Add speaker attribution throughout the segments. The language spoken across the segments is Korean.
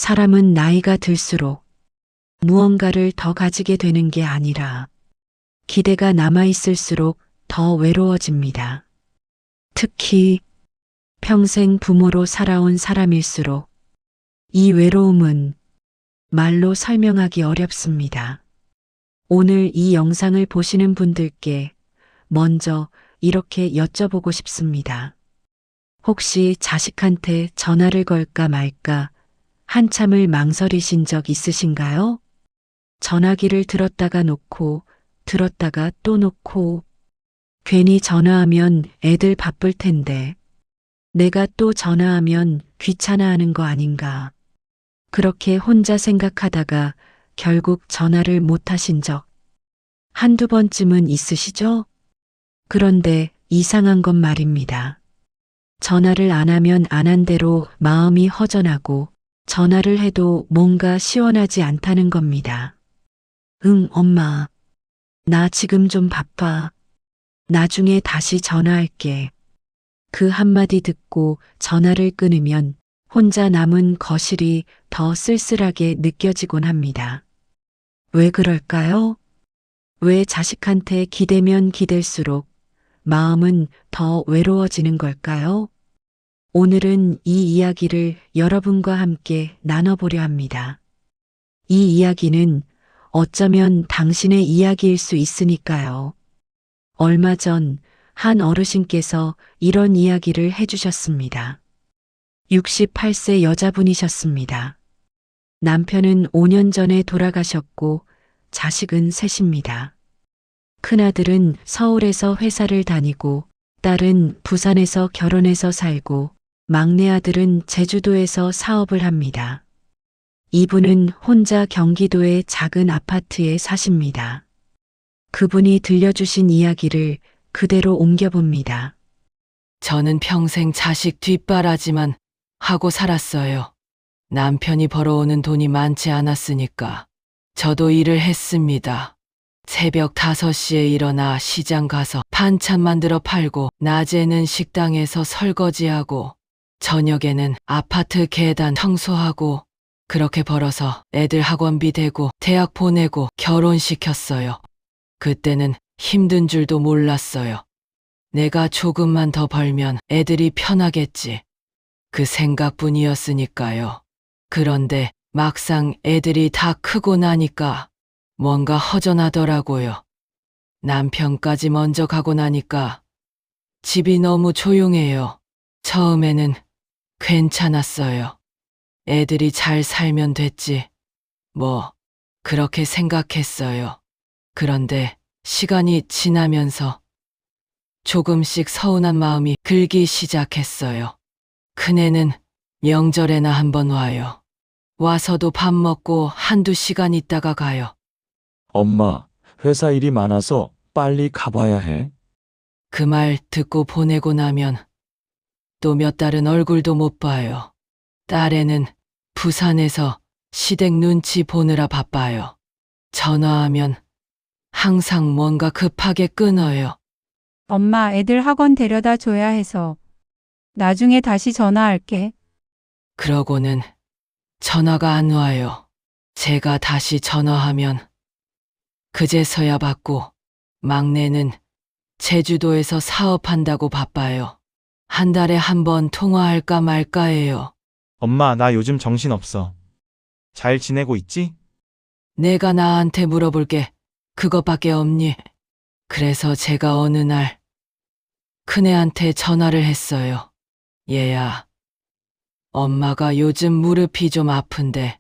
Speaker 1: 사람은 나이가 들수록 무언가를 더 가지게 되는 게 아니라 기대가 남아있을수록 더 외로워집니다. 특히 평생 부모로 살아온 사람일수록 이 외로움은 말로 설명하기 어렵습니다. 오늘 이 영상을 보시는 분들께 먼저 이렇게 여쭤보고 싶습니다. 혹시 자식한테 전화를 걸까 말까 한참을 망설이신 적 있으신가요? 전화기를 들었다가 놓고 들었다가 또 놓고 괜히 전화하면 애들 바쁠 텐데 내가 또 전화하면 귀찮아하는 거 아닌가. 그렇게 혼자 생각하다가 결국 전화를 못 하신 적 한두 번쯤은 있으시죠? 그런데 이상한 건 말입니다. 전화를 안 하면 안 한 대로 마음이 허전하고 전화를 해도 뭔가 시원하지 않다는 겁니다. 응, 엄마. 나 지금 좀 바빠. 나중에 다시 전화할게. 그 한마디 듣고 전화를 끊으면 혼자 남은 거실이 더 쓸쓸하게 느껴지곤 합니다. 왜 그럴까요? 왜 자식한테 기대면 기댈수록 마음은 더 외로워지는 걸까요? 오늘은 이 이야기를 여러분과 함께 나눠보려 합니다. 이 이야기는 어쩌면 당신의 이야기일 수 있으니까요. 얼마 전 한 어르신께서 이런 이야기를 해주셨습니다. 68세 여자분이셨습니다. 남편은 5년 전에 돌아가셨고 자식은 셋입니다. 큰아들은 서울에서 회사를 다니고 딸은 부산에서 결혼해서 살고 막내 아들은 제주도에서 사업을 합니다. 이분은 혼자 경기도의 작은 아파트에 사십니다. 그분이 들려주신 이야기를 그대로 옮겨봅니다.
Speaker 2: 저는 평생 자식 뒷바라지만 하고 살았어요. 남편이 벌어오는 돈이 많지 않았으니까 저도 일을 했습니다. 새벽 5시에 일어나 시장 가서 반찬 만들어 팔고 낮에는 식당에서 설거지하고 저녁에는 아파트 계단 청소하고 그렇게 벌어서 애들 학원비 대고 대학 보내고 결혼시켰어요. 그때는 힘든 줄도 몰랐어요. 내가 조금만 더 벌면 애들이 편하겠지. 그 생각뿐이었으니까요. 그런데 막상 애들이 다 크고 나니까 뭔가 허전하더라고요. 남편까지 먼저 가고 나니까 집이 너무 조용해요. 처음에는 괜찮았어요. 애들이 잘 살면 됐지. 뭐, 그렇게 생각했어요. 그런데 시간이 지나면서 조금씩 서운한 마음이 들기 시작했어요. 큰애는 명절에나 한번 와요. 와서도 밥 먹고 한두 시간 있다가 가요.
Speaker 3: 엄마, 회사 일이 많아서 빨리 가봐야 해.
Speaker 2: 그 말 듣고 보내고 나면 또 몇 달은 얼굴도 못 봐요. 딸애는 부산에서 시댁 눈치 보느라 바빠요. 전화하면 항상 뭔가 급하게 끊어요.
Speaker 4: 엄마, 애들 학원 데려다 줘야 해서 나중에 다시 전화할게.
Speaker 2: 그러고는 전화가 안 와요. 제가 다시 전화하면 그제서야 받고 막내는 제주도에서 사업한다고 바빠요. 한 달에 한 번 통화할까 말까 해요.
Speaker 5: 엄마, 나 요즘 정신없어. 잘 지내고 있지?
Speaker 2: 내가 나한테 물어볼 게 그것밖에 없니? 그래서 제가 어느 날 큰애한테 전화를 했어요. 얘야, 엄마가 요즘 무릎이 좀 아픈데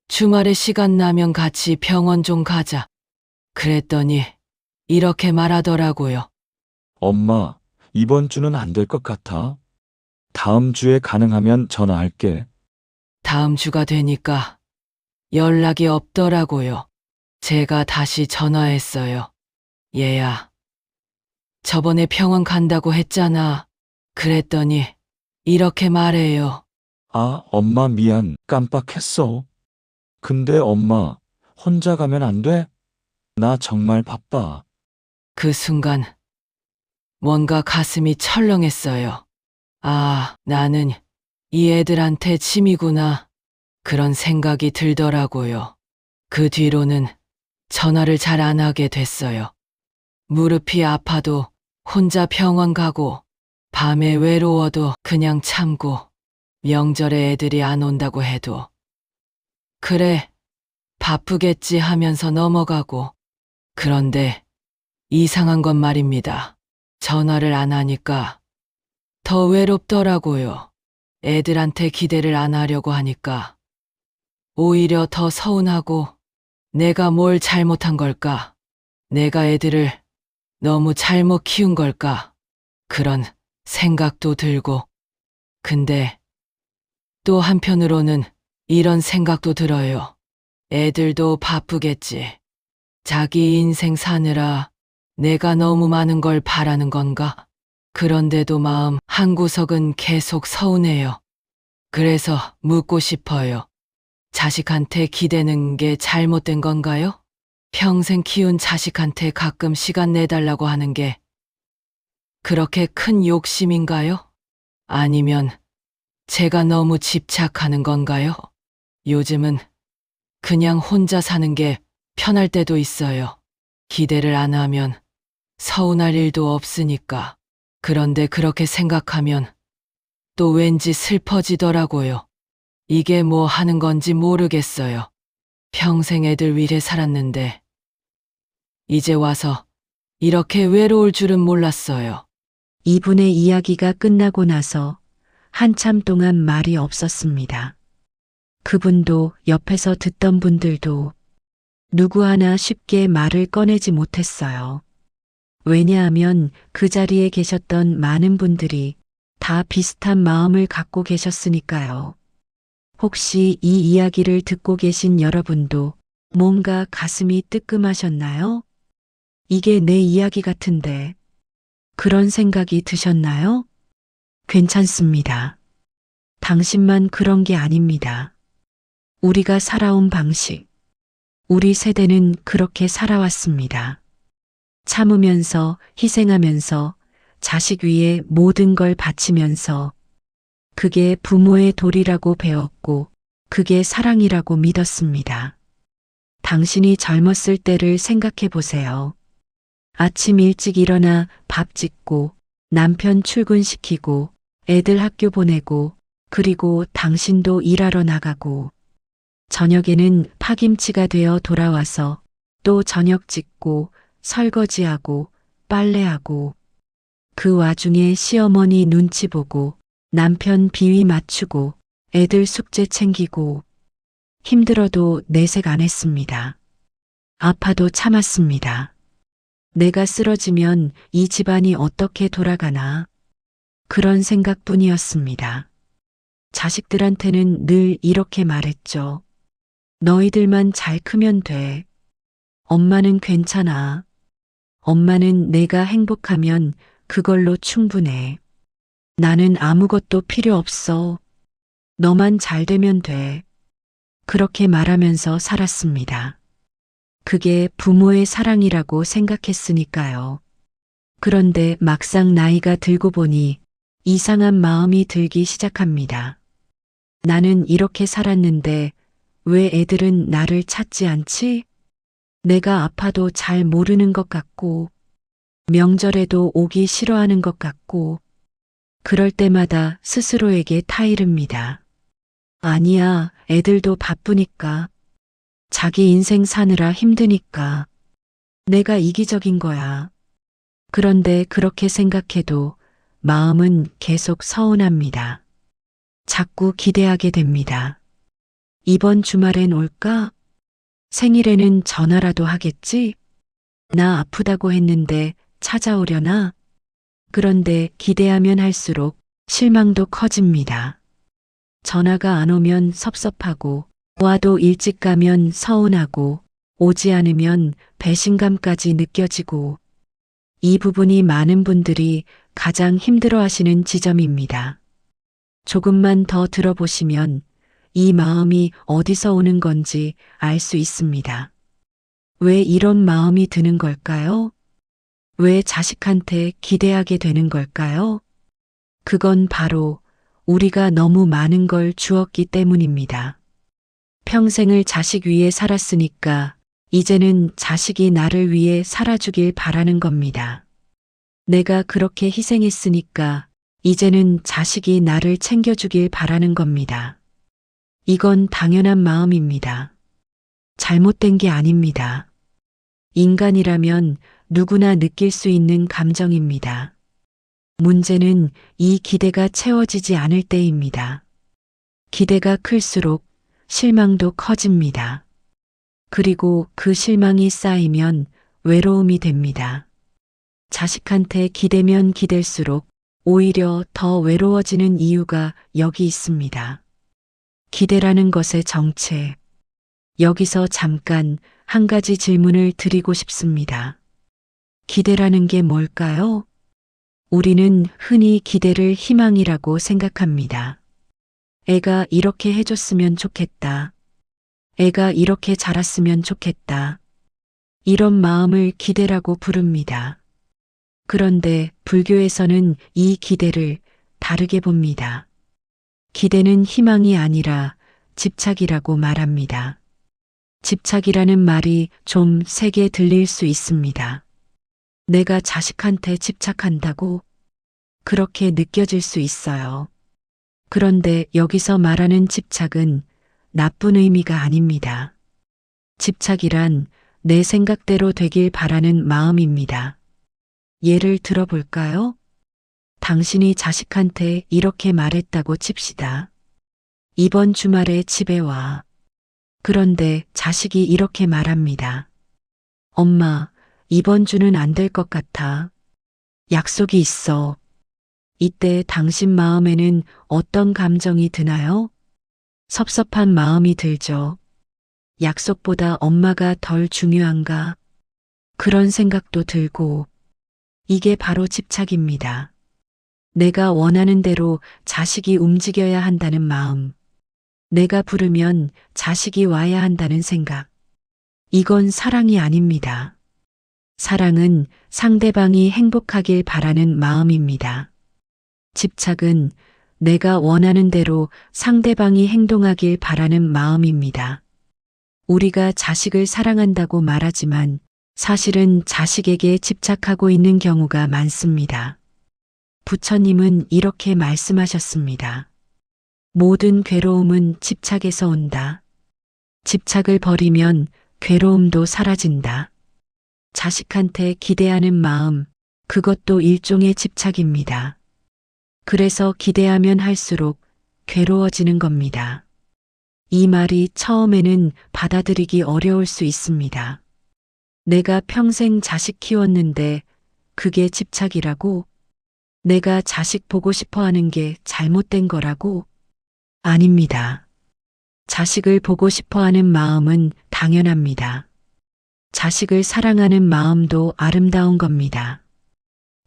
Speaker 2: 주말에 시간 나면 같이 병원 좀 가자. 그랬더니 이렇게 말하더라고요.
Speaker 3: 엄마, 이번 주는 안 될 것 같아. 다음 주에 가능하면 전화할게.
Speaker 2: 다음 주가 되니까 연락이 없더라고요. 제가 다시 전화했어요. 얘야, 저번에 병원 간다고 했잖아. 그랬더니 이렇게 말해요.
Speaker 3: 아, 엄마 미안. 깜빡했어. 근데 엄마, 혼자 가면 안 돼? 나 정말 바빠.
Speaker 2: 그 순간 뭔가 가슴이 철렁했어요. 아, 나는 이 애들한테 짐이구나. 그런 생각이 들더라고요. 그 뒤로는 전화를 잘 안 하게 됐어요. 무릎이 아파도 혼자 병원 가고, 밤에 외로워도 그냥 참고, 명절에 애들이 안 온다고 해도 그래, 바쁘겠지 하면서 넘어가고. 그런데 이상한 건 말입니다. 전화를 안 하니까 더 외롭더라고요. 애들한테 기대를 안 하려고 하니까 오히려 더 서운하고, 내가 뭘 잘못한 걸까? 내가 애들을 너무 잘못 키운 걸까? 그런 생각도 들고. 근데 또 한편으로는 이런 생각도 들어요. 애들도 바쁘겠지. 자기 인생 사느라 내가 너무 많은 걸 바라는 건가? 그런데도 마음 한구석은 계속 서운해요. 그래서 묻고 싶어요. 자식한테 기대는 게 잘못된 건가요? 평생 키운 자식한테 가끔 시간 내달라고 하는 게 그렇게 큰 욕심인가요? 아니면 제가 너무 집착하는 건가요? 요즘은 그냥 혼자 사는 게 편할 때도 있어요. 기대를 안 하면 서운할 일도 없으니까. 그런데 그렇게 생각하면 또 왠지 슬퍼지더라고요. 이게 뭐 하는 건지 모르겠어요. 평생 애들 위해 살았는데 이제 와서 이렇게 외로울 줄은 몰랐어요.
Speaker 1: 이분의 이야기가 끝나고 나서 한참 동안 말이 없었습니다. 그분도 옆에서 듣던 분들도 누구 하나 쉽게 말을 꺼내지 못했어요. 왜냐하면 그 자리에 계셨던 많은 분들이 다 비슷한 마음을 갖고 계셨으니까요. 혹시 이 이야기를 듣고 계신 여러분도 뭔가 가슴이 뜨끔하셨나요? 이게 내 이야기 같은데 그런 생각이 드셨나요? 괜찮습니다. 당신만 그런 게 아닙니다. 우리가 살아온 방식, 우리 세대는 그렇게 살아왔습니다. 참으면서, 희생하면서, 자식 위에 모든 걸 바치면서, 그게 부모의 도리라고 배웠고, 그게 사랑이라고 믿었습니다. 당신이 젊었을 때를 생각해 보세요. 아침 일찍 일어나 밥 짓고, 남편 출근시키고, 애들 학교 보내고, 그리고 당신도 일하러 나가고, 저녁에는 파김치가 되어 돌아와서 또 저녁 짓고, 설거지하고, 빨래하고, 그 와중에 시어머니 눈치 보고, 남편 비위 맞추고, 애들 숙제 챙기고, 힘들어도 내색 안 했습니다. 아파도 참았습니다. 내가 쓰러지면 이 집안이 어떻게 돌아가나, 그런 생각뿐이었습니다. 자식들한테는 늘 이렇게 말했죠. 너희들만 잘 크면 돼. 엄마는 괜찮아. 엄마는 내가 행복하면 그걸로 충분해. 나는 아무것도 필요 없어. 너만 잘 되면 돼. 그렇게 말하면서 살았습니다. 그게 부모의 사랑이라고 생각했으니까요. 그런데 막상 나이가 들고 보니 이상한 마음이 들기 시작합니다. 나는 이렇게 살았는데 왜 애들은 나를 찾지 않지? 내가 아파도 잘 모르는 것 같고, 명절에도 오기 싫어하는 것 같고, 그럴 때마다 스스로에게 타이릅니다. 아니야, 애들도 바쁘니까. 자기 인생 사느라 힘드니까. 내가 이기적인 거야. 그런데 그렇게 생각해도 마음은 계속 서운합니다. 자꾸 기대하게 됩니다. 이번 주말엔 올까? 생일에는 전화라도 하겠지? 나 아프다고 했는데 찾아오려나? 그런데 기대하면 할수록 실망도 커집니다. 전화가 안 오면 섭섭하고, 와도 일찍 가면 서운하고, 오지 않으면 배신감까지 느껴지고, 이 부분이 많은 분들이 가장 힘들어 하시는 지점입니다. 조금만 더 들어보시면 이 마음이 어디서 오는 건지 알 수 있습니다. 왜 이런 마음이 드는 걸까요? 왜 자식한테 기대하게 되는 걸까요? 그건 바로 우리가 너무 많은 걸 주었기 때문입니다. 평생을 자식 위해 살았으니까 이제는 자식이 나를 위해 살아주길 바라는 겁니다. 내가 그렇게 희생했으니까 이제는 자식이 나를 챙겨주길 바라는 겁니다. 이건 당연한 마음입니다. 잘못된 게 아닙니다. 인간이라면 누구나 느낄 수 있는 감정입니다. 문제는 이 기대가 채워지지 않을 때입니다. 기대가 클수록 실망도 커집니다. 그리고 그 실망이 쌓이면 외로움이 됩니다. 자식한테 기대면 기댈수록 오히려 더 외로워지는 이유가 여기 있습니다. 기대라는 것의 정체. 여기서 잠깐 한 가지 질문을 드리고 싶습니다. 기대라는 게 뭘까요? 우리는 흔히 기대를 희망이라고 생각합니다. 애가 이렇게 해줬으면 좋겠다. 애가 이렇게 자랐으면 좋겠다. 이런 마음을 기대라고 부릅니다. 그런데 불교에서는 이 기대를 다르게 봅니다. 기대는 희망이 아니라 집착이라고 말합니다. 집착이라는 말이 좀 세게 들릴 수 있습니다. 내가 자식한테 집착한다고? 그렇게 느껴질 수 있어요. 그런데 여기서 말하는 집착은 나쁜 의미가 아닙니다. 집착이란 내 생각대로 되길 바라는 마음입니다. 예를 들어볼까요? 당신이 자식한테 이렇게 말했다고 칩시다. 이번 주말에 집에 와. 그런데 자식이 이렇게 말합니다. 엄마, 이번 주는 안 될 것 같아. 약속이 있어. 이때 당신 마음에는 어떤 감정이 드나요? 섭섭한 마음이 들죠. 약속보다 엄마가 덜 중요한가? 그런 생각도 들고, 이게 바로 집착입니다. 내가 원하는 대로 자식이 움직여야 한다는 마음. 내가 부르면 자식이 와야 한다는 생각. 이건 사랑이 아닙니다. 사랑은 상대방이 행복하길 바라는 마음입니다. 집착은 내가 원하는 대로 상대방이 행동하길 바라는 마음입니다. 우리가 자식을 사랑한다고 말하지만 사실은 자식에게 집착하고 있는 경우가 많습니다. 부처님은 이렇게 말씀하셨습니다. 모든 괴로움은 집착에서 온다. 집착을 버리면 괴로움도 사라진다. 자식한테 기대하는 마음, 그것도 일종의 집착입니다. 그래서 기대하면 할수록 괴로워지는 겁니다. 이 말이 처음에는 받아들이기 어려울 수 있습니다. 내가 평생 자식 키웠는데 그게 집착이라고? 내가 자식 보고 싶어 하는 게 잘못된 거라고? 아닙니다. 자식을 보고 싶어 하는 마음은 당연합니다. 자식을 사랑하는 마음도 아름다운 겁니다.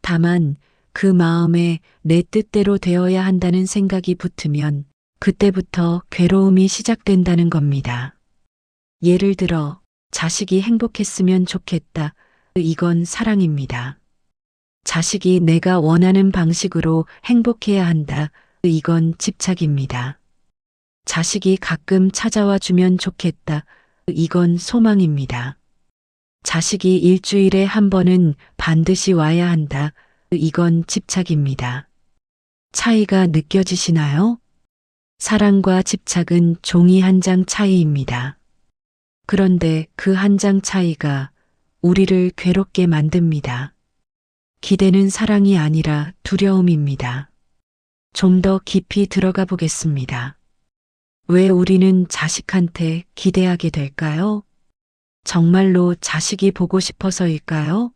Speaker 1: 다만 그 마음에 내 뜻대로 되어야 한다는 생각이 붙으면 그때부터 괴로움이 시작된다는 겁니다. 예를 들어 자식이 행복했으면 좋겠다. 이건 사랑입니다. 자식이 내가 원하는 방식으로 행복해야 한다. 이건 집착입니다. 자식이 가끔 찾아와 주면 좋겠다. 이건 소망입니다. 자식이 일주일에 한 번은 반드시 와야 한다. 이건 집착입니다. 차이가 느껴지시나요? 사랑과 집착은 종이 한 장 차이입니다. 그런데 그 한 장 차이가 우리를 괴롭게 만듭니다. 기대는 사랑이 아니라 두려움입니다. 좀 더 깊이 들어가 보겠습니다. 왜 우리는 자식한테 기대하게 될까요? 정말로 자식이 보고 싶어서일까요?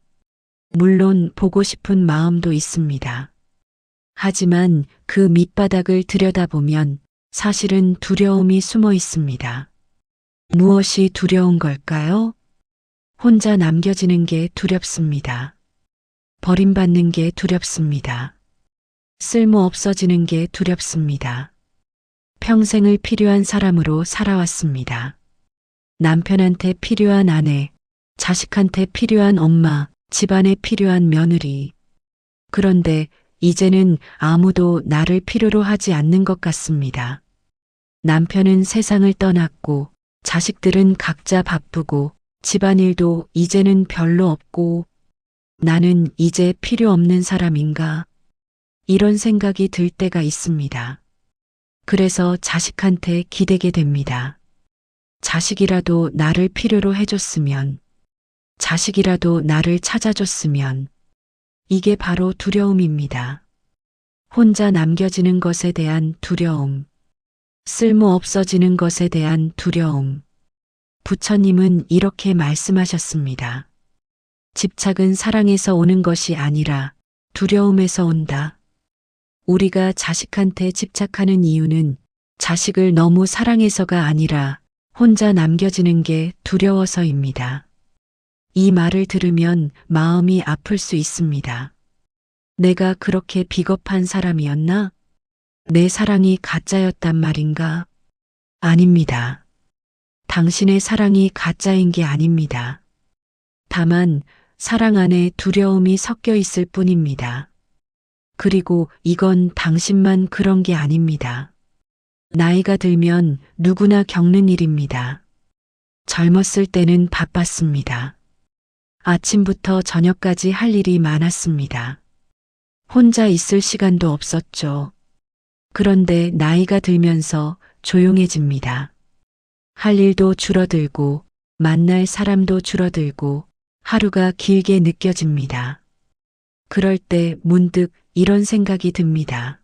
Speaker 1: 물론 보고 싶은 마음도 있습니다. 하지만 그 밑바닥을 들여다보면 사실은 두려움이 숨어 있습니다. 무엇이 두려운 걸까요? 혼자 남겨지는 게 두렵습니다. 버림받는 게 두렵습니다. 쓸모 없어지는 게 두렵습니다. 평생을 필요한 사람으로 살아왔습니다. 남편한테 필요한 아내, 자식한테 필요한 엄마, 집안에 필요한 며느리. 그런데 이제는 아무도 나를 필요로 하지 않는 것 같습니다. 남편은 세상을 떠났고 자식들은 각자 바쁘고 집안일도 이제는 별로 없고 나는 이제 필요 없는 사람인가? 이런 생각이 들 때가 있습니다. 그래서 자식한테 기대게 됩니다. 자식이라도 나를 필요로 해줬으면, 자식이라도 나를 찾아줬으면, 이게 바로 두려움입니다. 혼자 남겨지는 것에 대한 두려움, 쓸모 없어지는 것에 대한 두려움. 부처님은 이렇게 말씀하셨습니다. 집착은 사랑에서 오는 것이 아니라 두려움에서 온다. 우리가 자식한테 집착하는 이유는 자식을 너무 사랑해서가 아니라 혼자 남겨지는 게 두려워서입니다. 이 말을 들으면 마음이 아플 수 있습니다. 내가 그렇게 비겁한 사람이었나? 내 사랑이 가짜였단 말인가? 아닙니다. 당신의 사랑이 가짜인 게 아닙니다. 다만 사랑 안에 두려움이 섞여 있을 뿐입니다. 그리고 이건 당신만 그런 게 아닙니다. 나이가 들면 누구나 겪는 일입니다. 젊었을 때는 바빴습니다. 아침부터 저녁까지 할 일이 많았습니다. 혼자 있을 시간도 없었죠. 그런데 나이가 들면서 조용해집니다. 할 일도 줄어들고 만날 사람도 줄어들고 하루가 길게 느껴집니다. 그럴 때 문득 이런 생각이 듭니다.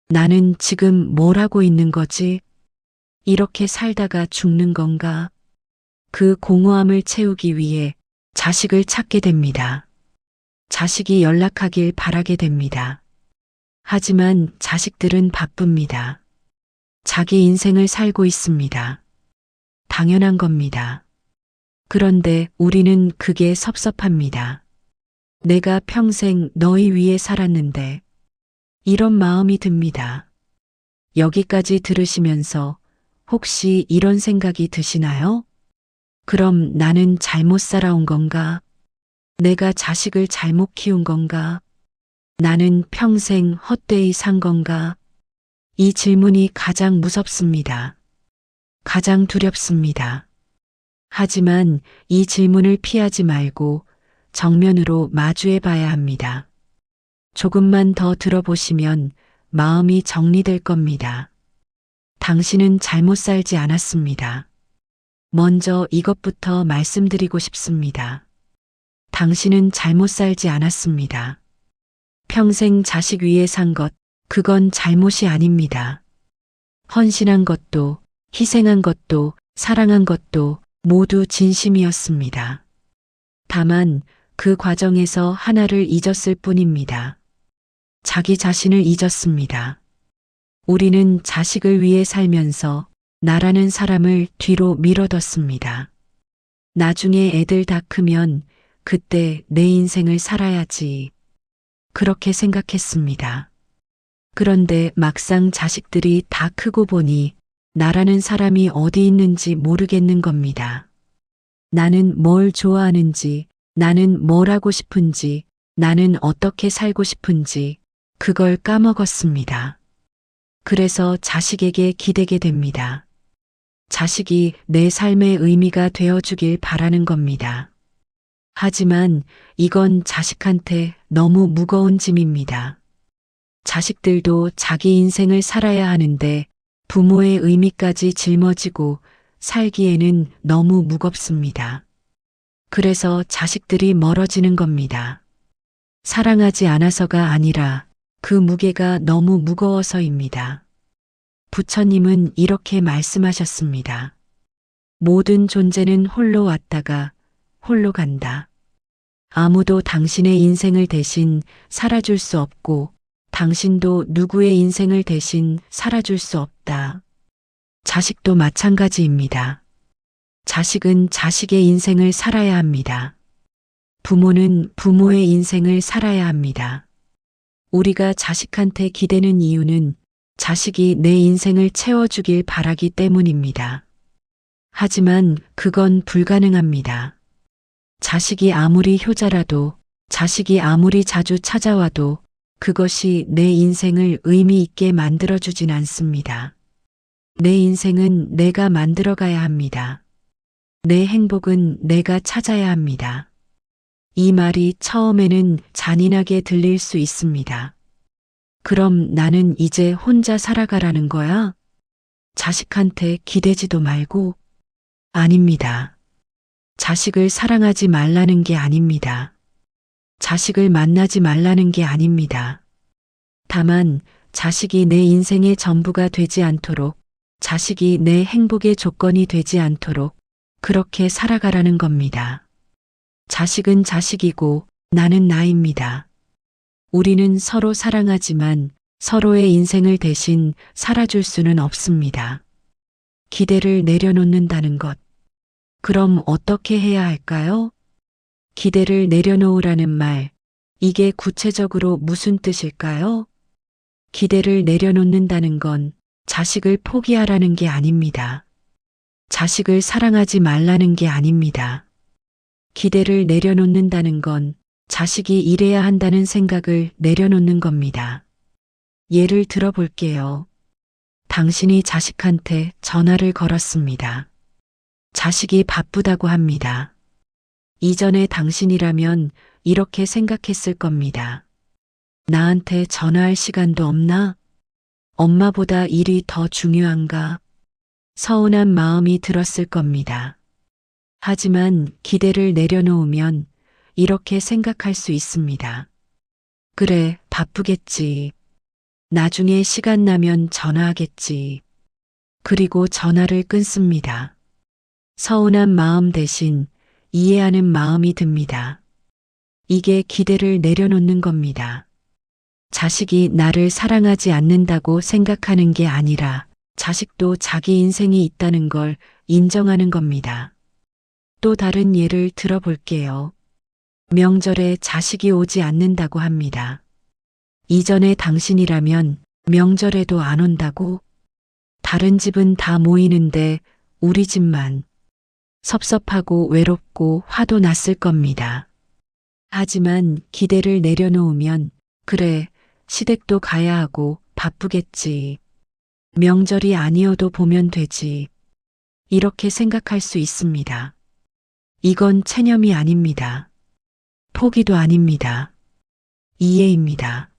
Speaker 1: 나는 지금 뭘 하고 있는 거지? 이렇게 살다가 죽는 건가? 그 공허함을 채우기 위해 자식을 찾게 됩니다. 자식이 연락하길 바라게 됩니다. 하지만 자식들은 바쁩니다. 자기 인생을 살고 있습니다. 당연한 겁니다. 그런데 우리는 그게 섭섭합니다. 내가 평생 너희 위해 살았는데 이런 마음이 듭니다. 여기까지 들으시면서 혹시 이런 생각이 드시나요? 그럼 나는 잘못 살아온 건가? 내가 자식을 잘못 키운 건가? 나는 평생 헛되이 산 건가? 이 질문이 가장 무섭습니다. 가장 두렵습니다. 하지만 이 질문을 피하지 말고 정면으로 마주해 봐야 합니다. 조금만 더 들어보시면 마음이 정리될 겁니다. 당신은 잘못 살지 않았습니다. 먼저 이것부터 말씀드리고 싶습니다. 당신은 잘못 살지 않았습니다. 평생 자식 위해 산 것, 그건 잘못이 아닙니다. 헌신한 것도, 희생한 것도, 사랑한 것도 모두 진심이었습니다. 다만 그 과정에서 하나를 잊었을 뿐입니다. 자기 자신을 잊었습니다. 우리는 자식을 위해 살면서 나라는 사람을 뒤로 밀어뒀습니다. 나중에 애들 다 크면 그때 내 인생을 살아야지. 그렇게 생각했습니다. 그런데 막상 자식들이 다 크고 보니 나라는 사람이 어디 있는지 모르겠는 겁니다. 나는 뭘 좋아하는지, 나는 뭘 하고 싶은지, 나는 어떻게 살고 싶은지 그걸 까먹었습니다. 그래서 자식에게 기대게 됩니다. 자식이 내 삶의 의미가 되어주길 바라는 겁니다. 하지만 이건 자식한테 너무 무거운 짐입니다. 자식들도 자기 인생을 살아야 하는데 부모의 의미까지 짊어지고 살기에는 너무 무겁습니다. 그래서 자식들이 멀어지는 겁니다. 사랑하지 않아서가 아니라 그 무게가 너무 무거워서입니다. 부처님은 이렇게 말씀하셨습니다. 모든 존재는 홀로 왔다가 홀로 간다. 아무도 당신의 인생을 대신 살아줄 수 없고 당신도 누구의 인생을 대신 살아줄 수 없다. 자식도 마찬가지입니다. 자식은 자식의 인생을 살아야 합니다. 부모는 부모의 인생을 살아야 합니다. 우리가 자식한테 기대는 이유는 자식이 내 인생을 채워주길 바라기 때문입니다. 하지만 그건 불가능합니다. 자식이 아무리 효자라도, 자식이 아무리 자주 찾아와도 그것이 내 인생을 의미 있게 만들어주진 않습니다. 내 인생은 내가 만들어가야 합니다. 내 행복은 내가 찾아야 합니다. 이 말이 처음에는 잔인하게 들릴 수 있습니다. 그럼 나는 이제 혼자 살아가라는 거야? 자식한테 기대지도 말고? 아닙니다. 자식을 사랑하지 말라는 게 아닙니다. 자식을 만나지 말라는 게 아닙니다. 다만 자식이 내 인생의 전부가 되지 않도록, 자식이 내 행복의 조건이 되지 않도록 그렇게 살아가라는 겁니다. 자식은 자식이고 나는 나입니다. 우리는 서로 사랑하지만 서로의 인생을 대신 살아줄 수는 없습니다. 기대를 내려놓는다는 것. 그럼 어떻게 해야 할까요? 기대를 내려놓으라는 말, 이게 구체적으로 무슨 뜻일까요? 기대를 내려놓는다는 건 자식을 포기하라는 게 아닙니다. 자식을 사랑하지 말라는 게 아닙니다. 기대를 내려놓는다는 건 자식이 이래야 한다는 생각을 내려놓는 겁니다. 예를 들어 볼게요. 당신이 자식한테 전화를 걸었습니다. 자식이 바쁘다고 합니다. 이전에 당신이라면 이렇게 생각했을 겁니다. 나한테 전화할 시간도 없나? 엄마보다 일이 더 중요한가? 서운한 마음이 들었을 겁니다. 하지만 기대를 내려놓으면 이렇게 생각할 수 있습니다. 그래, 바쁘겠지. 나중에 시간 나면 전화하겠지. 그리고 전화를 끊습니다. 서운한 마음 대신 이해하는 마음이 듭니다. 이게 기대를 내려놓는 겁니다. 자식이 나를 사랑하지 않는다고 생각하는 게 아니라 자식도 자기 인생이 있다는 걸 인정하는 겁니다. 또 다른 예를 들어볼게요. 명절에 자식이 오지 않는다고 합니다. 이전에 당신이라면 명절에도 안 온다고? 다른 집은 다 모이는데 우리 집만. 섭섭하고 외롭고 화도 났을 겁니다. 하지만 기대를 내려놓으면 그래, 시댁도 가야 하고 바쁘겠지. 명절이 아니어도 보면 되지. 이렇게 생각할 수 있습니다. 이건 체념이 아닙니다. 포기도 아닙니다. 이해입니다.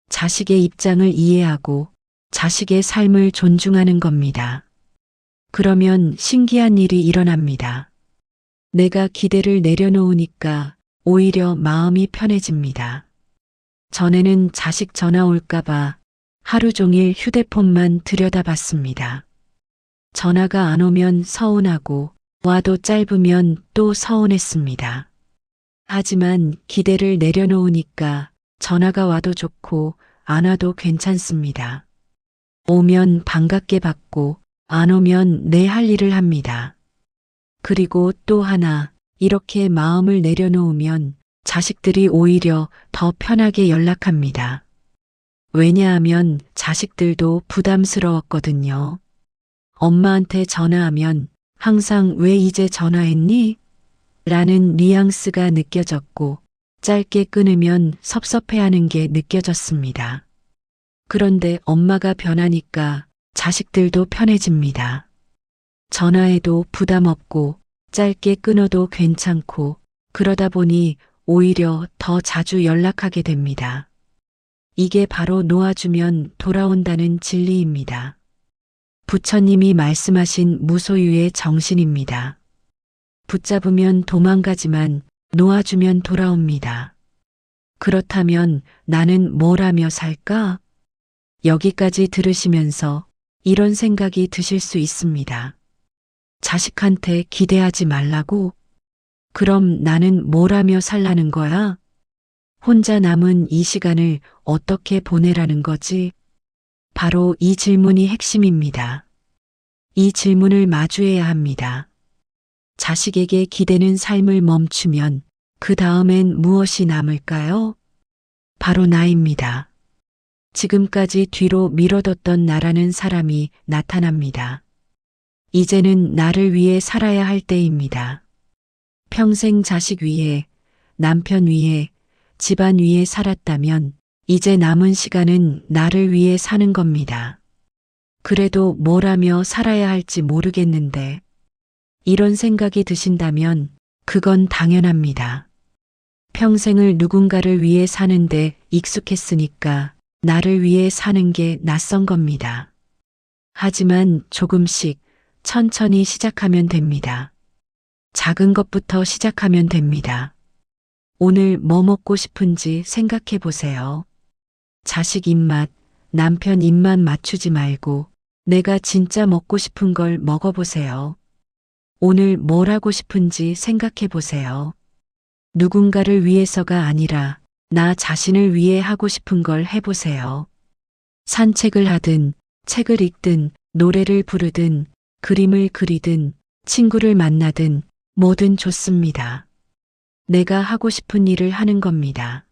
Speaker 1: 자식의 입장을 이해하고 자식의 삶을 존중하는 겁니다. 그러면 신기한 일이 일어납니다. 내가 기대를 내려놓으니까 오히려 마음이 편해집니다. 전에는 자식 전화 올까봐 하루 종일 휴대폰만 들여다봤습니다. 전화가 안 오면 서운하고 와도 짧으면 또 서운했습니다. 하지만 기대를 내려놓으니까 전화가 와도 좋고 안 와도 괜찮습니다. 오면 반갑게 받고 안 오면 내 할 일을 합니다. 그리고 또 하나, 이렇게 마음을 내려놓으면 자식들이 오히려 더 편하게 연락합니다. 왜냐하면 자식들도 부담스러웠거든요. 엄마한테 전화하면 항상 왜 이제 전화했니? 라는 뉘앙스가 느껴졌고 짧게 끊으면 섭섭해하는 게 느껴졌습니다. 그런데 엄마가 변하니까 자식들도 편해집니다. 전화해도 부담 없고 짧게 끊어도 괜찮고 그러다 보니 오히려 더 자주 연락하게 됩니다. 이게 바로 놓아주면 돌아온다는 진리입니다. 부처님이 말씀하신 무소유의 정신입니다. 붙잡으면 도망가지만 놓아주면 돌아옵니다. 그렇다면 나는 뭘 하며 살까? 여기까지 들으시면서 이런 생각이 드실 수 있습니다. 자식한테 기대하지 말라고? 그럼 나는 뭘 하며 살라는 거야? 혼자 남은 이 시간을 어떻게 보내라는 거지? 바로 이 질문이 핵심입니다. 이 질문을 마주해야 합니다. 자식에게 기대는 삶을 멈추면 그 다음엔 무엇이 남을까요? 바로 나입니다. 지금까지 뒤로 미뤄뒀던 나라는 사람이 나타납니다. 이제는 나를 위해 살아야 할 때입니다. 평생 자식 위해, 남편 위해, 집안 위해 살았다면 이제 남은 시간은 나를 위해 사는 겁니다. 그래도 뭘 하며 살아야 할지 모르겠는데 이런 생각이 드신다면 그건 당연합니다. 평생을 누군가를 위해 사는데 익숙했으니까 나를 위해 사는 게 낯선 겁니다. 하지만 조금씩 천천히 시작하면 됩니다. 작은 것부터 시작하면 됩니다. 오늘 뭐 먹고 싶은지 생각해 보세요. 자식 입맛, 남편 입맛 맞추지 말고 내가 진짜 먹고 싶은 걸 먹어보세요. 오늘 뭘 하고 싶은지 생각해 보세요. 누군가를 위해서가 아니라 나 자신을 위해 하고 싶은 걸 해보세요. 산책을 하든, 책을 읽든, 노래를 부르든, 그림을 그리든, 친구를 만나든, 뭐든 좋습니다. 내가 하고 싶은 일을 하는 겁니다.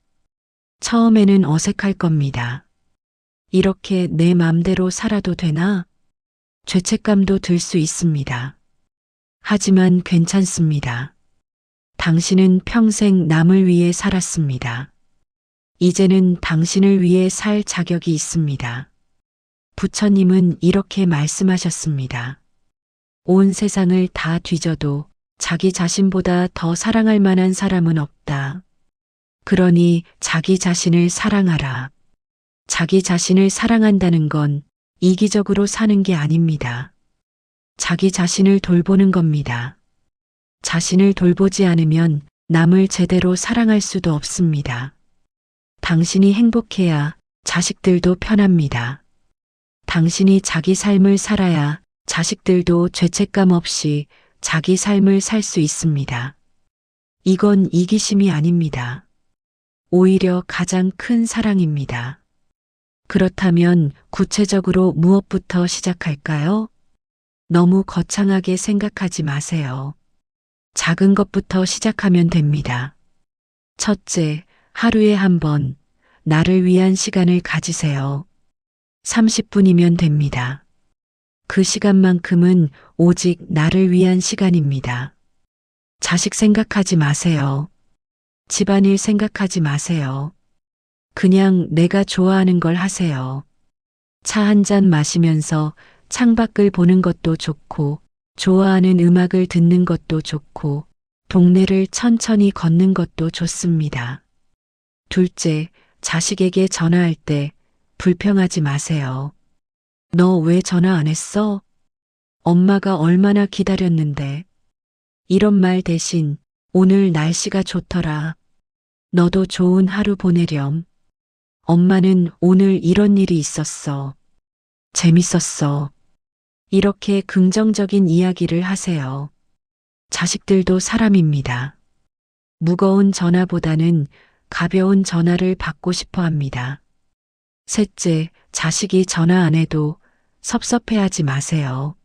Speaker 1: 처음에는 어색할 겁니다. 이렇게 내 맘대로 살아도 되나? 죄책감도 들 수 있습니다. 하지만 괜찮습니다. 당신은 평생 남을 위해 살았습니다. 이제는 당신을 위해 살 자격이 있습니다. 부처님은 이렇게 말씀하셨습니다. 온 세상을 다 뒤져도 자기 자신보다 더 사랑할 만한 사람은 없다. 그러니 자기 자신을 사랑하라. 자기 자신을 사랑한다는 건 이기적으로 사는 게 아닙니다. 자기 자신을 돌보는 겁니다. 자신을 돌보지 않으면 남을 제대로 사랑할 수도 없습니다. 당신이 행복해야 자식들도 편합니다. 당신이 자기 삶을 살아야 자식들도 죄책감 없이 자기 삶을 살 수 있습니다. 이건 이기심이 아닙니다. 오히려 가장 큰 사랑입니다. 그렇다면 구체적으로 무엇부터 시작할까요? 너무 거창하게 생각하지 마세요. 작은 것부터 시작하면 됩니다. 첫째, 하루에 한 번 나를 위한 시간을 가지세요. 30분이면 됩니다. 그 시간만큼은 오직 나를 위한 시간입니다. 자식 생각하지 마세요. 집안일 생각하지 마세요. 그냥 내가 좋아하는 걸 하세요. 차 한 잔 마시면서 창밖을 보는 것도 좋고, 좋아하는 음악을 듣는 것도 좋고, 동네를 천천히 걷는 것도 좋습니다. 둘째, 자식에게 전화할 때 불평하지 마세요. 너 왜 전화 안 했어? 엄마가 얼마나 기다렸는데. 이런 말 대신 오늘 날씨가 좋더라. 너도 좋은 하루 보내렴. 엄마는 오늘 이런 일이 있었어. 재밌었어. 이렇게 긍정적인 이야기를 하세요. 자식들도 사람입니다. 무거운 전화보다는 가벼운 전화를 받고 싶어 합니다. 셋째, 자식이 전화 안 해도 섭섭해하지 마세요.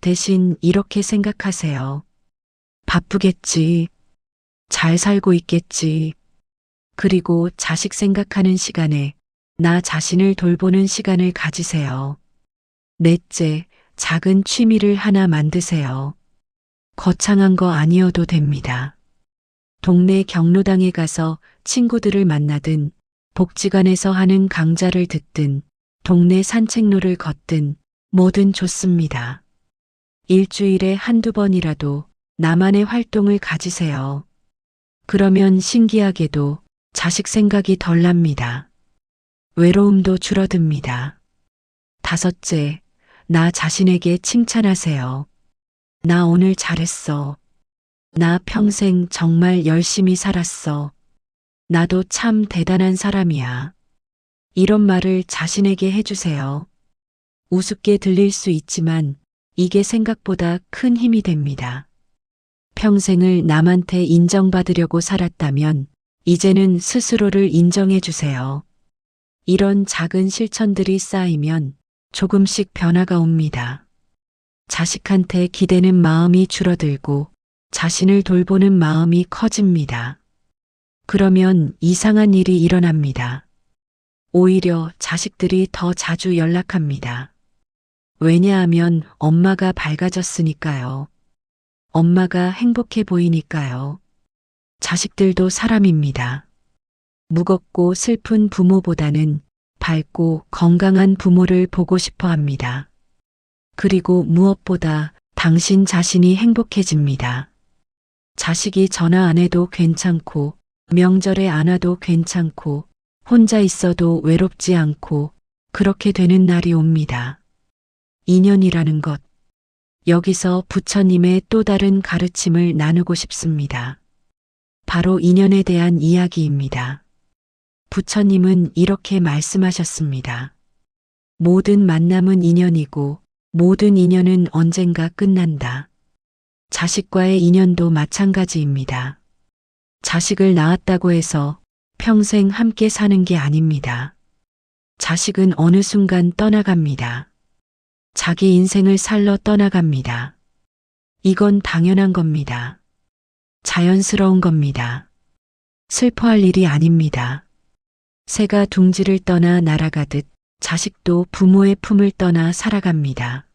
Speaker 1: 대신 이렇게 생각하세요. 바쁘겠지. 잘 살고 있겠지. 그리고 자식 생각하는 시간에 나 자신을 돌보는 시간을 가지세요. 넷째, 작은 취미를 하나 만드세요. 거창한 거 아니어도 됩니다. 동네 경로당에 가서 친구들을 만나든, 복지관에서 하는 강좌를 듣든, 동네 산책로를 걷든, 뭐든 좋습니다. 일주일에 한두 번이라도 나만의 활동을 가지세요. 그러면 신기하게도 자식 생각이 덜 납니다. 외로움도 줄어듭니다. 다섯째, 나 자신에게 칭찬하세요. 나 오늘 잘했어. 나 평생 정말 열심히 살았어. 나도 참 대단한 사람이야. 이런 말을 자신에게 해주세요. 우습게 들릴 수 있지만 이게 생각보다 큰 힘이 됩니다. 평생을 남한테 인정받으려고 살았다면 이제는 스스로를 인정해 주세요. 이런 작은 실천들이 쌓이면 조금씩 변화가 옵니다. 자식한테 기대는 마음이 줄어들고 자신을 돌보는 마음이 커집니다. 그러면 이상한 일이 일어납니다. 오히려 자식들이 더 자주 연락합니다. 왜냐하면 엄마가 밝아졌으니까요. 엄마가 행복해 보이니까요. 자식들도 사람입니다. 무겁고 슬픈 부모보다는 밝고 건강한 부모를 보고 싶어 합니다. 그리고 무엇보다 당신 자신이 행복해집니다. 자식이 전화 안 해도 괜찮고, 명절에 안 와도 괜찮고, 혼자 있어도 외롭지 않고, 그렇게 되는 날이 옵니다. 인연이라는 것. 여기서 부처님의 또 다른 가르침을 나누고 싶습니다. 바로 인연에 대한 이야기입니다. 부처님은 이렇게 말씀하셨습니다. 모든 만남은 인연이고 모든 인연은 언젠가 끝난다. 자식과의 인연도 마찬가지입니다. 자식을 낳았다고 해서 평생 함께 사는 게 아닙니다. 자식은 어느 순간 떠나갑니다. 자기 인생을 살러 떠나갑니다. 이건 당연한 겁니다. 자연스러운 겁니다. 슬퍼할 일이 아닙니다. 새가 둥지를 떠나 날아가듯 자식도 부모의 품을 떠나 살아갑니다.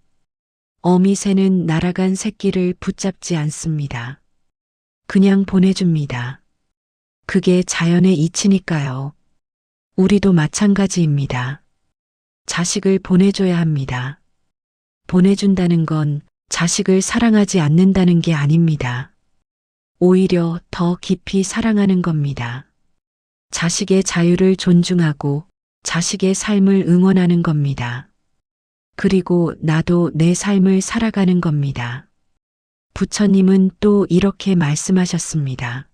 Speaker 1: 어미새는 날아간 새끼를 붙잡지 않습니다. 그냥 보내줍니다. 그게 자연의 이치니까요. 우리도 마찬가지입니다. 자식을 보내줘야 합니다. 보내준다는 건 자식을 사랑하지 않는다는 게 아닙니다. 오히려 더 깊이 사랑하는 겁니다. 자식의 자유를 존중하고 자식의 삶을 응원하는 겁니다. 그리고 나도 내 삶을 살아가는 겁니다. 부처님은 또 이렇게 말씀하셨습니다.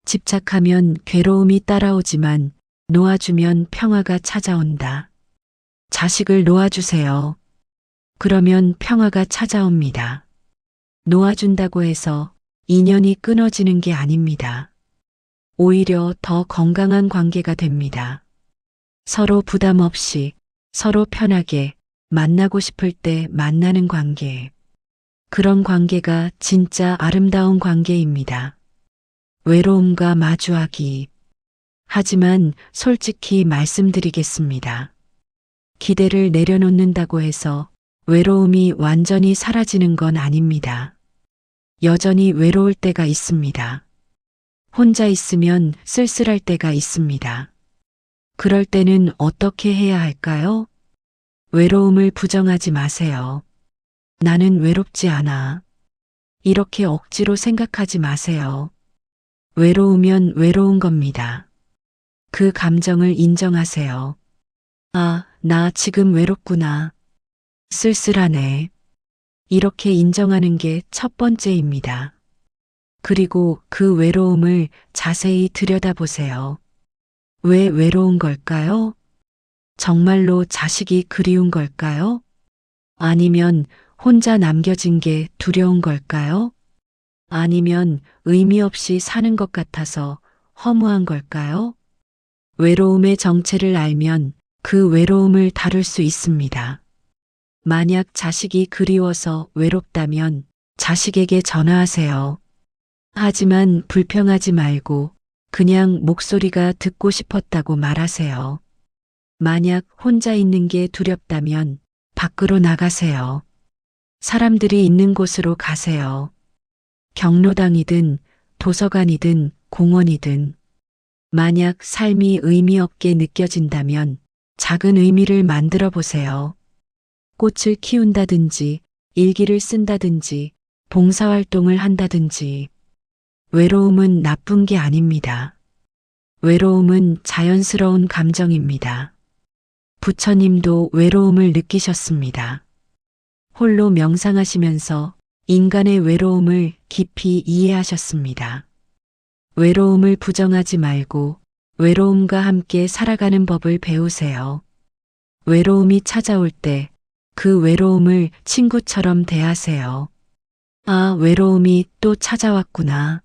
Speaker 1: 집착하면 괴로움이 따라오지만 놓아주면 평화가 찾아온다. 자식을 놓아주세요. 그러면 평화가 찾아옵니다. 놓아준다고 해서 인연이 끊어지는 게 아닙니다. 오히려 더 건강한 관계가 됩니다. 서로 부담 없이, 서로 편하게 만나고 싶을 때 만나는 관계. 그런 관계가 진짜 아름다운 관계입니다. 외로움과 마주하기. 하지만 솔직히 말씀드리겠습니다. 기대를 내려놓는다고 해서 외로움이 완전히 사라지는 건 아닙니다. 여전히 외로울 때가 있습니다. 혼자 있으면 쓸쓸할 때가 있습니다. 그럴 때는 어떻게 해야 할까요? 외로움을 부정하지 마세요. 나는 외롭지 않아. 이렇게 억지로 생각하지 마세요. 외로우면 외로운 겁니다. 그 감정을 인정하세요. 아, 나 지금 외롭구나. 쓸쓸하네. 이렇게 인정하는 게 첫 번째입니다. 그리고 그 외로움을 자세히 들여다보세요. 왜 외로운 걸까요? 정말로 자식이 그리운 걸까요? 아니면 혼자 남겨진 게 두려운 걸까요? 아니면 의미 없이 사는 것 같아서 허무한 걸까요? 외로움의 정체를 알면 그 외로움을 다룰 수 있습니다. 만약 자식이 그리워서 외롭다면 자식에게 전화하세요. 하지만 불평하지 말고 그냥 목소리가 듣고 싶었다고 말하세요. 만약 혼자 있는 게 두렵다면 밖으로 나가세요. 사람들이 있는 곳으로 가세요. 경로당이든 도서관이든 공원이든. 만약 삶이 의미 없게 느껴진다면 작은 의미를 만들어 보세요. 꽃을 키운다든지, 일기를 쓴다든지, 봉사활동을 한다든지. 외로움은 나쁜 게 아닙니다. 외로움은 자연스러운 감정입니다. 부처님도 외로움을 느끼셨습니다. 홀로 명상하시면서 인간의 외로움을 깊이 이해하셨습니다. 외로움을 부정하지 말고 외로움과 함께 살아가는 법을 배우세요. 외로움이 찾아올 때 그 외로움을 친구처럼 대하세요. 아, 외로움이 또 찾아왔구나.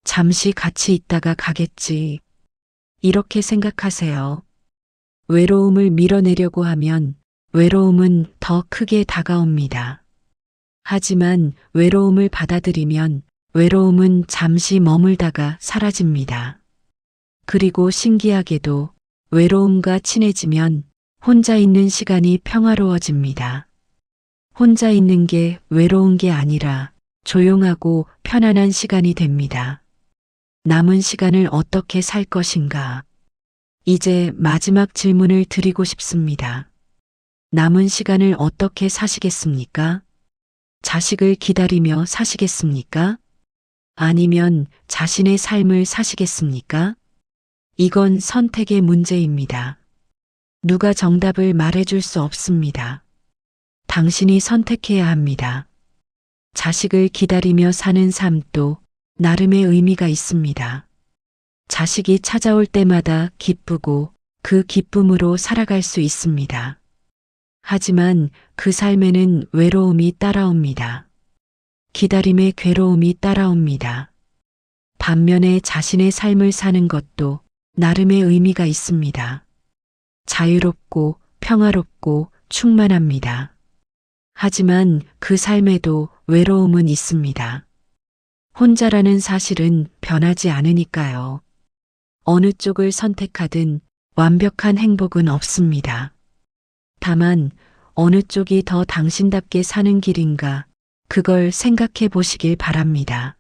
Speaker 1: 잠시 같이 있다가 가겠지. 이렇게 생각하세요. 외로움을 밀어내려고 하면 외로움은 더 크게 다가옵니다. 하지만 외로움을 받아들이면 외로움은 잠시 머물다가 사라집니다. 그리고 신기하게도 외로움과 친해지면 혼자 있는 시간이 평화로워집니다. 혼자 있는 게 외로운 게 아니라 조용하고 편안한 시간이 됩니다. 남은 시간을 어떻게 살 것인가? 이제 마지막 질문을 드리고 싶습니다. 남은 시간을 어떻게 사시겠습니까? 자식을 기다리며 사시겠습니까? 아니면 자신의 삶을 사시겠습니까? 이건 선택의 문제입니다. 누가 정답을 말해줄 수 없습니다. 당신이 선택해야 합니다. 자식을 기다리며 사는 삶도 나름의 의미가 있습니다. 자식이 찾아올 때마다 기쁘고 그 기쁨으로 살아갈 수 있습니다. 하지만 그 삶에는 외로움이 따라옵니다. 기다림의 괴로움이 따라옵니다. 반면에 자신의 삶을 사는 것도 나름의 의미가 있습니다. 자유롭고 평화롭고 충만합니다. 하지만 그 삶에도 외로움은 있습니다. 혼자라는 사실은 변하지 않으니까요. 어느 쪽을 선택하든 완벽한 행복은 없습니다. 다만 어느 쪽이 더 당신답게 사는 길인가 그걸 생각해 보시길 바랍니다.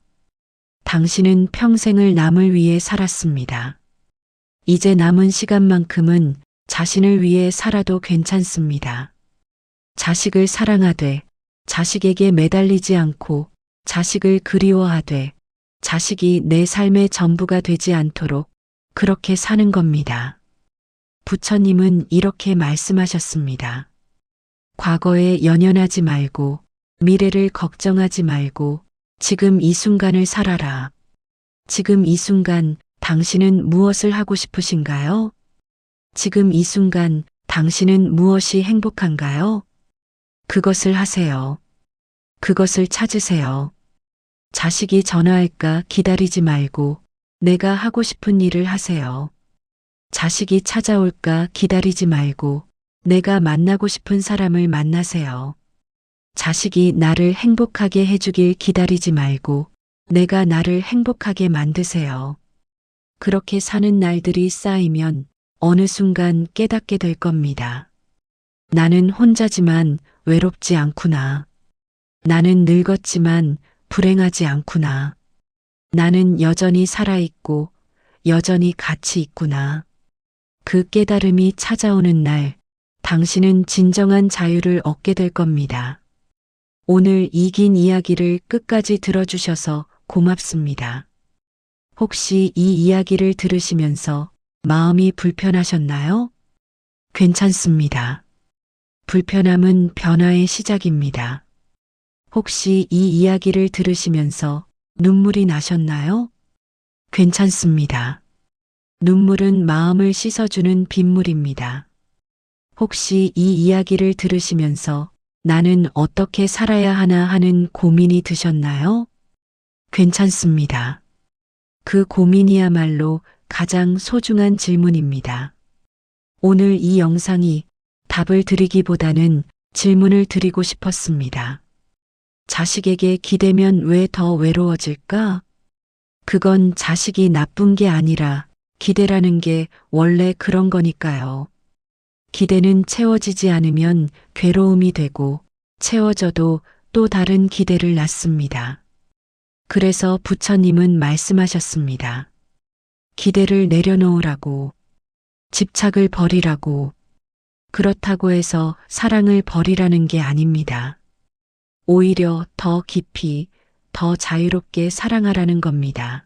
Speaker 1: 당신은 평생을 남을 위해 살았습니다. 이제 남은 시간만큼은 자신을 위해 살아도 괜찮습니다. 자식을 사랑하되 자식에게 매달리지 않고 자식을 그리워하되 자식이 내 삶의 전부가 되지 않도록 그렇게 사는 겁니다. 부처님은 이렇게 말씀하셨습니다. 과거에 연연하지 말고 미래를 걱정하지 말고 지금 이 순간을 살아라. 지금 이 순간 당신은 무엇을 하고 싶으신가요? 지금 이 순간 당신은 무엇이 행복한가요? 그것을 하세요. 그것을 찾으세요. 자식이 전화할까 기다리지 말고 내가 하고 싶은 일을 하세요. 자식이 찾아올까 기다리지 말고 내가 만나고 싶은 사람을 만나세요. 자식이 나를 행복하게 해주길 기다리지 말고 내가 나를 행복하게 만드세요. 그렇게 사는 날들이 쌓이면 어느 순간 깨닫게 될 겁니다. 나는 혼자지만 외롭지 않구나. 나는 늙었지만 불행하지 않구나. 나는 여전히 살아있고 여전히 가치 있구나. 그 깨달음이 찾아오는 날 당신은 진정한 자유를 얻게 될 겁니다. 오늘 이 긴 이야기를 끝까지 들어주셔서 고맙습니다. 혹시 이 이야기를 들으시면서 마음이 불편하셨나요? 괜찮습니다. 불편함은 변화의 시작입니다. 혹시 이 이야기를 들으시면서 눈물이 나셨나요? 괜찮습니다. 눈물은 마음을 씻어주는 빗물입니다. 혹시 이 이야기를 들으시면서 나는 어떻게 살아야 하나 하는 고민이 드셨나요? 괜찮습니다. 그 고민이야말로 가장 소중한 질문입니다. 오늘 이 영상이 답을 드리기보다는 질문을 드리고 싶었습니다. 자식에게 기대면 왜 더 외로워질까? 그건 자식이 나쁜 게 아니라 기대라는 게 원래 그런 거니까요. 기대는 채워지지 않으면 괴로움이 되고 채워져도 또 다른 기대를 낳습니다. 그래서 부처님은 말씀하셨습니다. 기대를 내려놓으라고, 집착을 버리라고. 그렇다고 해서 사랑을 버리라는 게 아닙니다. 오히려 더 깊이, 더 자유롭게 사랑하라는 겁니다.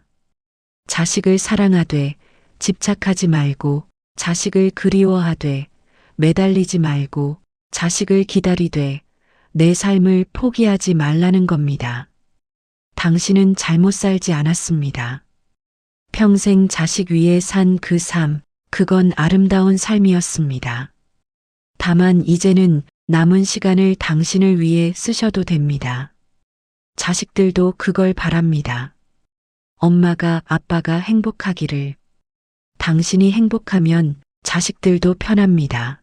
Speaker 1: 자식을 사랑하되 집착하지 말고 자식을 그리워하되 매달리지 말고 자식을 기다리되 내 삶을 포기하지 말라는 겁니다. 당신은 잘못 살지 않았습니다. 평생 자식 위에 산 그 삶, 그건 아름다운 삶이었습니다. 다만 이제는 남은 시간을 당신을 위해 쓰셔도 됩니다. 자식들도 그걸 바랍니다. 엄마가, 아빠가 행복하기를. 당신이 행복하면 자식들도 편합니다.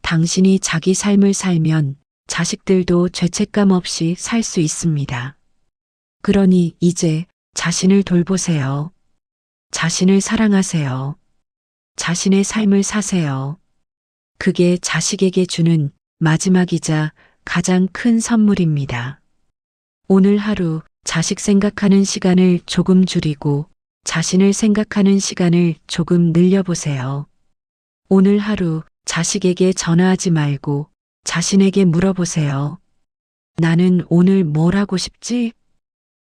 Speaker 1: 당신이 자기 삶을 살면 자식들도 죄책감 없이 살 수 있습니다. 그러니 이제 자신을 돌보세요. 자신을 사랑하세요. 자신의 삶을 사세요. 그게 자식에게 주는 마지막이자 가장 큰 선물입니다. 오늘 하루 자식 생각하는 시간을 조금 줄이고 자신을 생각하는 시간을 조금 늘려보세요. 오늘 하루 자식에게 전화하지 말고 자신에게 물어보세요. 나는 오늘 뭘 하고 싶지?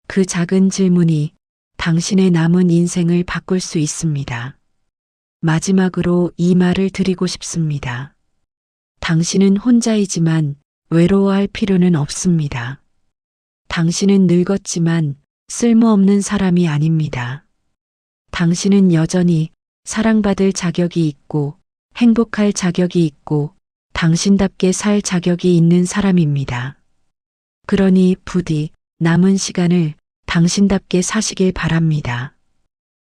Speaker 1: 그 작은 질문이 당신의 남은 인생을 바꿀 수 있습니다. 마지막으로 이 말을 드리고 싶습니다. 당신은 혼자이지만 외로워할 필요는 없습니다. 당신은 늙었지만 쓸모없는 사람이 아닙니다. 당신은 여전히 사랑받을 자격이 있고 행복할 자격이 있고 당신답게 살 자격이 있는 사람입니다. 그러니 부디 남은 시간을 당신답게 사시길 바랍니다.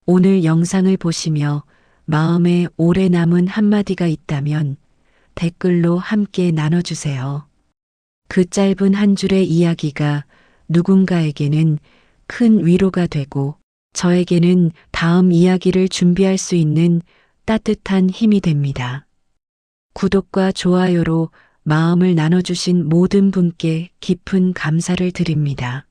Speaker 1: 오늘 영상을 보시며 마음에 오래 남은 한마디가 있다면 댓글로 함께 나눠주세요. 그 짧은 한 줄의 이야기가 누군가에게는 큰 위로가 되고 저에게는 다음 이야기를 준비할 수 있는 따뜻한 힘이 됩니다. 구독과 좋아요로 마음을 나눠주신 모든 분께 깊은 감사를 드립니다.